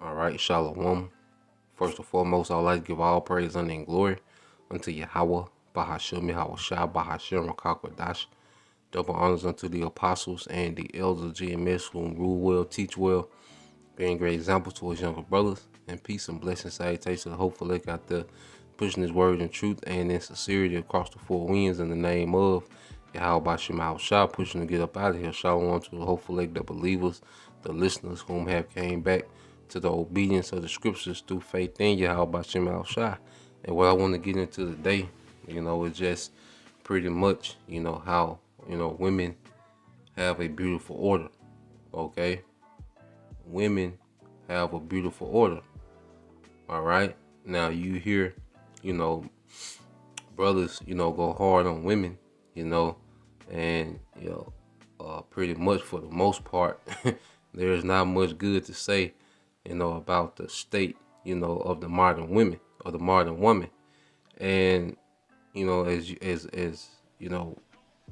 All right, Shalom. First and foremost, I would like to give all praise, honor, and glory unto Yahweh, Bahashim, Yahweh Shah, Bahashim, Rakakwadash. Double honors unto the apostles and the elders of GMS whom rule well, teach well, being great examples to his younger brothers. And peace and blessings, salutations to the hopeful lake out there, pushing his word in truth and in sincerity across the four winds in the name of Yahweh Bashim Yahweh Shah, pushing to get up out of here. Shalom to the hopeful lake, the believers, the listeners whom have came back to the obedience of the scriptures through faith in Yahweh Bashim Yahweh Shah. And what I want to get into today, is just pretty much, how, women have a beautiful order. Okay? Women have a beautiful order. All right? Now you hear, brothers, go hard on women, and, pretty much for the most part, there's not much good to say, about the state, of the modern women or the modern woman. And, as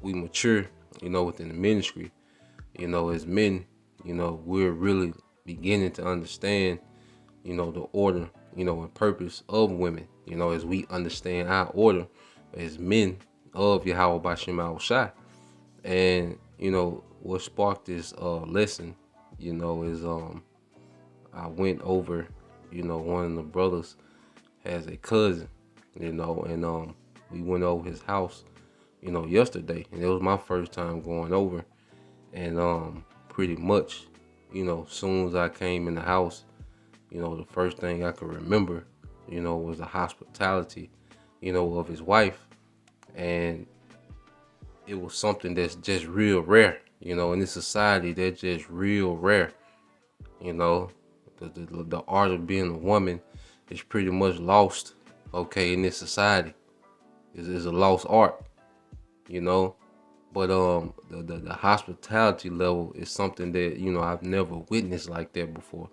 we mature, within the ministry, as men, we're really beginning to understand, the order, and purpose of women, as we understand our order as men of Yahweh Bashim Yahweh Shai. And, what sparked this lesson, is I went over, one of the brothers has a cousin, and we went over his house, yesterday, and it was my first time going over. And pretty much, soon as I came in the house, the first thing I could remember, was the hospitality, of his wife. And it was something that's just real rare, in this society. That's just real rare. The art of being a woman is pretty much lost, okay, in this society. It's a lost art, But the hospitality level is something that, I've never witnessed like that before.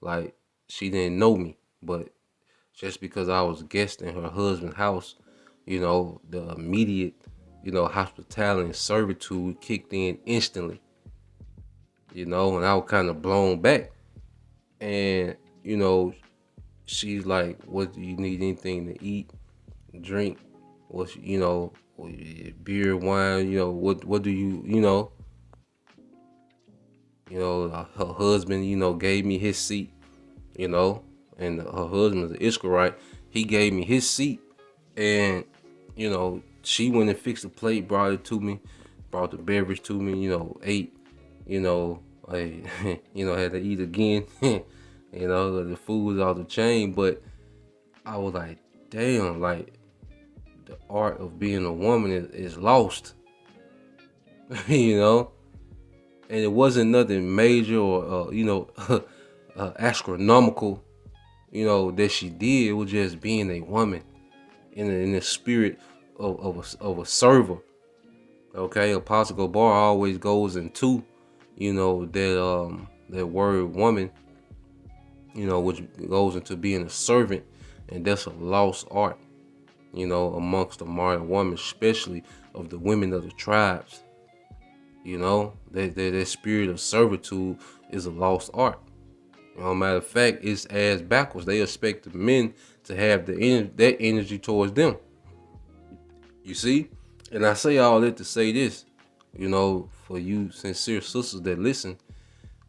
Like, she didn't know me, but just because I was a guest in her husband's house, the immediate, hospitality and servitude kicked in instantly, and I was kind of blown back. And, she's like, what do you need, anything to eat, drink? What's, beer, wine, what do you, her husband, gave me his seat, and her husband is an Israelite. He gave me his seat, and, she went and fixed the plate, brought it to me, brought the beverage to me, ate, I, had to eat again, the food was off the chain. But I was like, damn, like, the art of being a woman is lost, and it wasn't nothing major or, astronomical, that she did. It was just being a woman in the spirit of a server. Okay, Apostle Gobar always goes into, that word woman, which goes into being a servant, and that's a lost art, amongst the modern woman, especially of the women of the tribes. That spirit of servitude is a lost art. Matter of fact, it's ass backwards. They expect the men to have that energy towards them. You see? And I say all that to say this, for you sincere sisters that listen,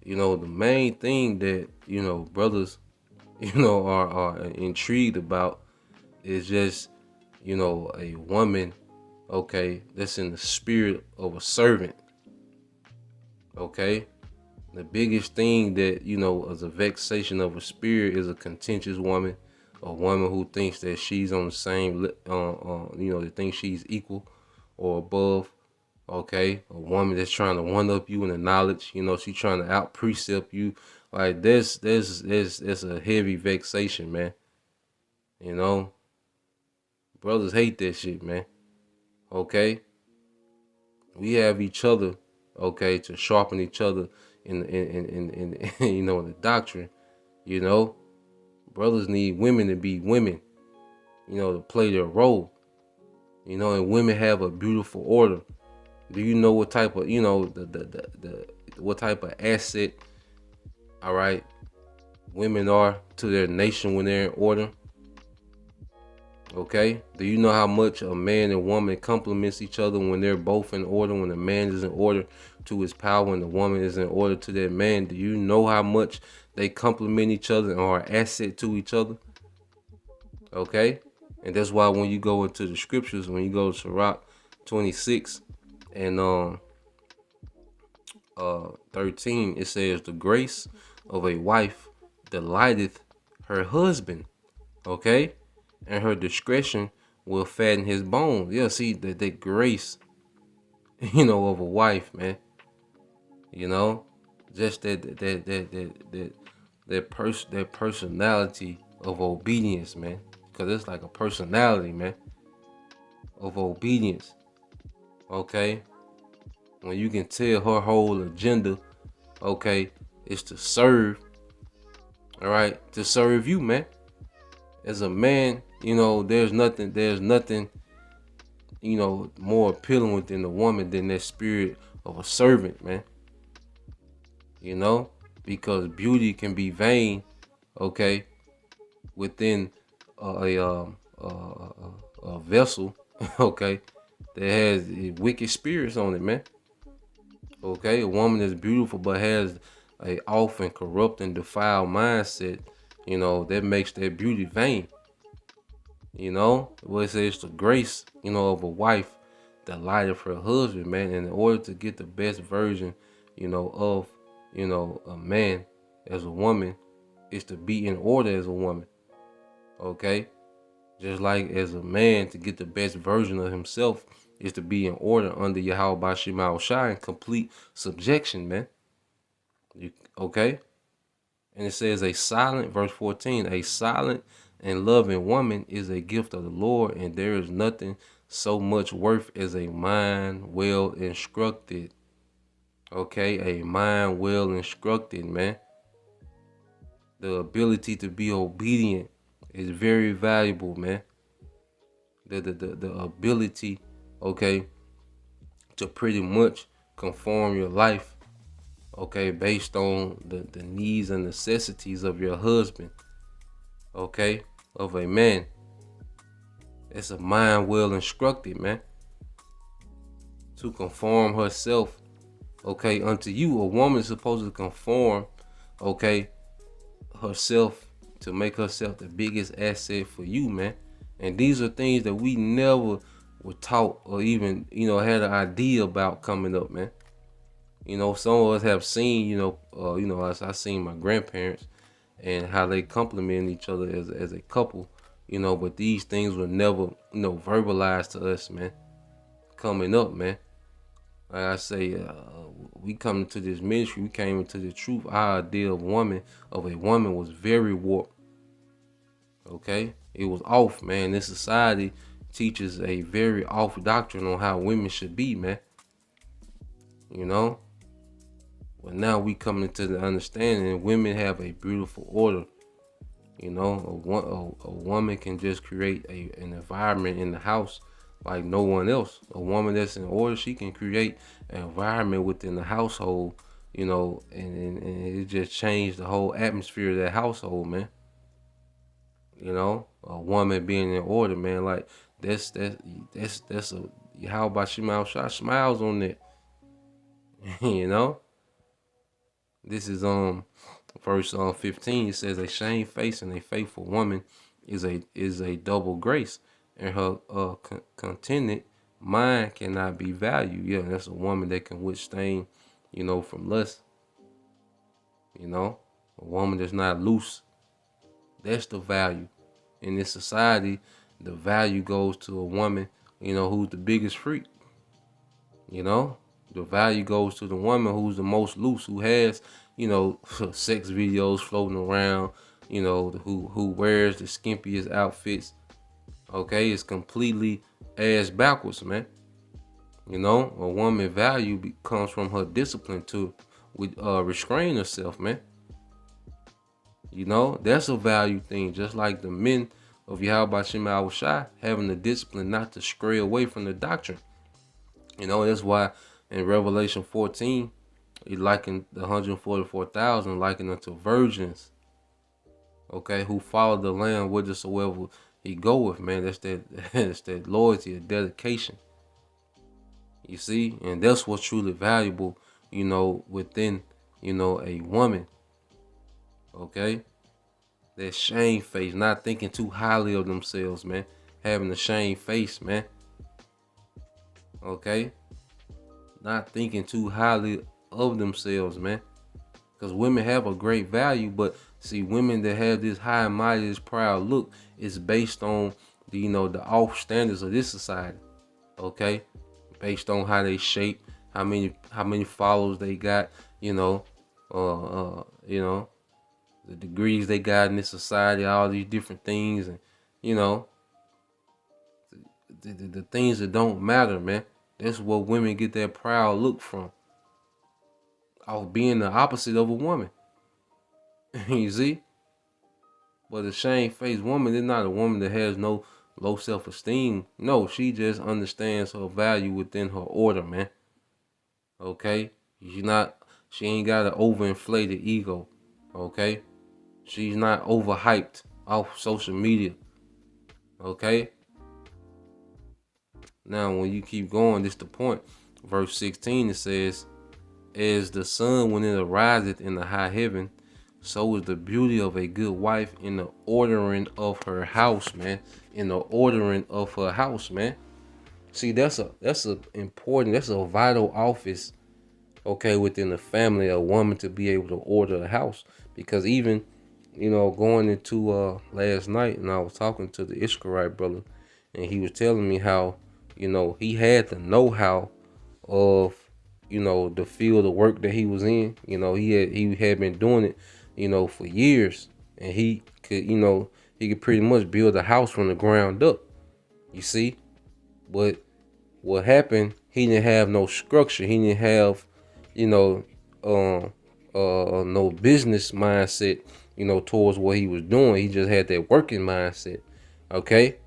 the main thing that, brothers, are intrigued about is just, a woman, okay, that's in the spirit of a servant. Okay? The biggest thing that, is a vexation of a spirit is a contentious woman, a woman who thinks that she's on the same, that thinks she's equal or above. Okay, a woman that's trying to one up you in the knowledge, she's trying to out precept you. Like, there's a heavy vexation, man. Brothers hate that shit, man. Okay, we have each other, okay, to sharpen each other in the doctrine. Brothers need women to be women, to play their role. And women have a beautiful order. Do you know what type of, what type of asset, all right, women are to their nation when they're in order. Okay? Do you know how much a man and woman complements each other when they're both in order? When the man is in order to his power and the woman is in order to that man, do you know how much they complement each other and are an asset to each other? Okay? And that's why when you go into the scriptures, when you go to Sirach 26 and 13, it says, the grace of a wife delighteth her husband. Okay? And her discretion will fatten his bones. Yeah, see that grace, of a wife, man. Just that personality of obedience, man. Because it's like a personality, man, of obedience. Okay? When you can tell her whole agenda, okay, is to serve, all right, to serve you, man. As a man, there's nothing, more appealing within a woman than that spirit of a servant, man. Because beauty can be vain, okay, within a vessel, okay, that has wicked spirits on it, man. Okay, a woman is beautiful but has a off and corrupt and defiled mindset, that makes that beauty vain. What it says the grace, of a wife, the light of her husband, man. And in order to get the best version, of, a man as a woman, is to be in order as a woman. Okay? Just like as a man, to get the best version of himself is to be in order under Yahweh Shema Shai in complete subjection, man. Okay? And it says verse 14, a silent and loving woman is a gift of the Lord, and there is nothing so much worth as a mind well instructed. Okay, a mind well instructed, man. The ability to be obedient is very valuable, man. The ability, okay, to pretty much conform your life, okay, based on the needs and necessities of your husband, okay, of a man. It's a mind well instructed, man, to conform herself, okay, unto you. A woman is supposed to conform, okay, herself to make herself the biggest asset for you, man. And these are things that we never were taught or even, had an idea about coming up, man. Some of us have seen, as I seen my grandparents and how they compliment each other as a couple, but these things were never, verbalized to us, man. Coming up, man. Like I say, we come into this ministry, we came into the truth. Our idea of a woman was very warped. Okay? It was off, man. This society teaches a very off doctrine on how women should be, man. But now we come into the understanding women have a beautiful order. A woman can just create an environment in the house like no one else. A woman that's in order, she can create an environment within the household, and it just changed the whole atmosphere of that household, man. A woman being in order, man, like that's a how about Shema Shah smiles on that. This is verse 15. It says a shamefaced and a faithful woman is a double grace, and her contented mind cannot be valued. Yeah, that's a woman that can withstand, from lust. A woman that's not loose. That's the value. In this society, the value goes to a woman, who's the biggest freak. The value goes to the woman who's the most loose, who has, sex videos floating around, who wears the skimpiest outfits. Okay, it's completely ass backwards, man. A woman value comes from her discipline to restrain herself, man. That's a value thing, just like the men of Yahweh Shema Shai having the discipline not to stray away from the doctrine. That's why in Revelation 14, he likened the 144,000 likened unto virgins. okay, who follow the Lamb whithersoever he goeth, man. That's that that's that loyalty, and dedication. You see, and that's what's truly valuable, within, a woman. Okay, that shame face, not thinking too highly of themselves, man. Having a shame face, man. Okay, not thinking too highly of themselves, man. Because women have a great value, but see, women that have this high and mighty, this proud look is based on the off standards of this society. Okay, based on how they shape, how many followers they got, you know, the degrees they got in this society, all these different things, and you know, the things that don't matter, man. That's what women get that proud look from, off being the opposite of a woman. You see? But a shame-faced woman is not a woman that has no low self-esteem. No, she just understands her value within her order, man. Okay? She ain't got an overinflated ego. Okay? She's not overhyped off social media. Okay? Now, when you keep going, this the point. Verse 16, it says, as the sun when it ariseth in the high heaven, so is the beauty of a good wife in the ordering of her house, man. In the ordering of her house, man. See, that's a vital office, okay, within the family, a woman to be able to order a house. Because even, going into last night, and I was talking to the Ishkarite brother, and he was telling me how, he had the know-how of, the field of work that he was in. He had been doing it, for years, and he could pretty much build a house from the ground up. You see, but what happened? He didn't have no structure. He didn't have, you know, no business mindset, towards what he was doing. He just had that working mindset. Okay,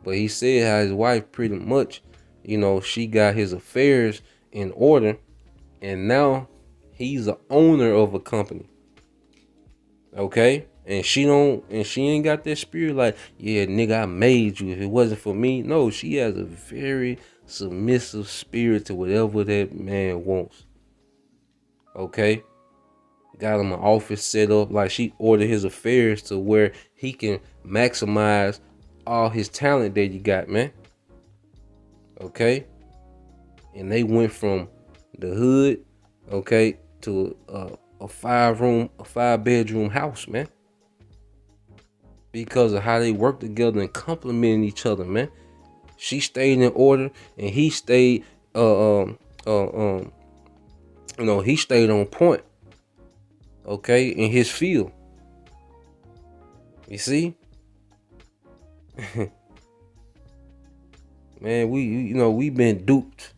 but he said how his wife pretty much, she got his affairs in order, and now he's the owner of a company. Okay, and she ain't got that spirit like, yeah, nigga, I made you. If it wasn't for me, no, she has a very submissive spirit to whatever that man wants. Okay, got him an office set up, like she ordered his affairs to where he can maximize all his talent that you got, man. Okay, and they went from the hood, okay, to a 5-bedroom house, man, because of how they work together and complementing each other, man. She stayed in order, and he stayed, he stayed on point, okay, in his field. You see, man, we've been duped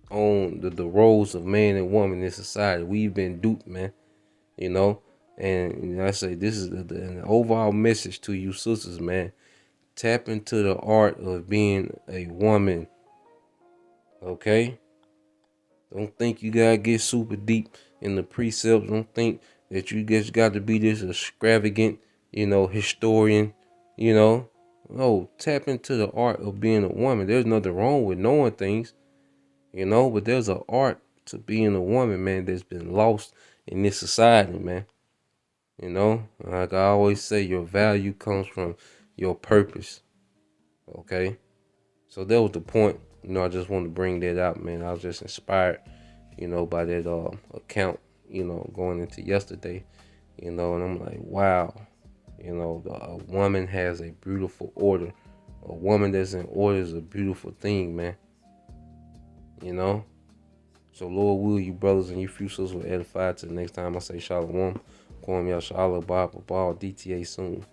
on the roles of man and woman in society. We've been duped, man. And I say this is an overall message to you sisters, man. Tap into the art of being a woman. Okay? Don't think you gotta get super deep in the precepts. Don't think that you just got to be this extravagant, historian, No, tap into the art of being a woman. There's nothing wrong with knowing things, but there's an art to being a woman, man, that's been lost in this society, man. Like I always say, your value comes from your purpose. Okay? So that was the point. I just wanted to bring that out, man. I was just inspired, by that account, going into yesterday, and I'm like, wow, a woman has a beautiful order. A woman that's in order is a beautiful thing, man. So Lord will you brothers and you few sisters will edify to the next time I say shalom. Kwam Yashala Baba Ball DTA soon.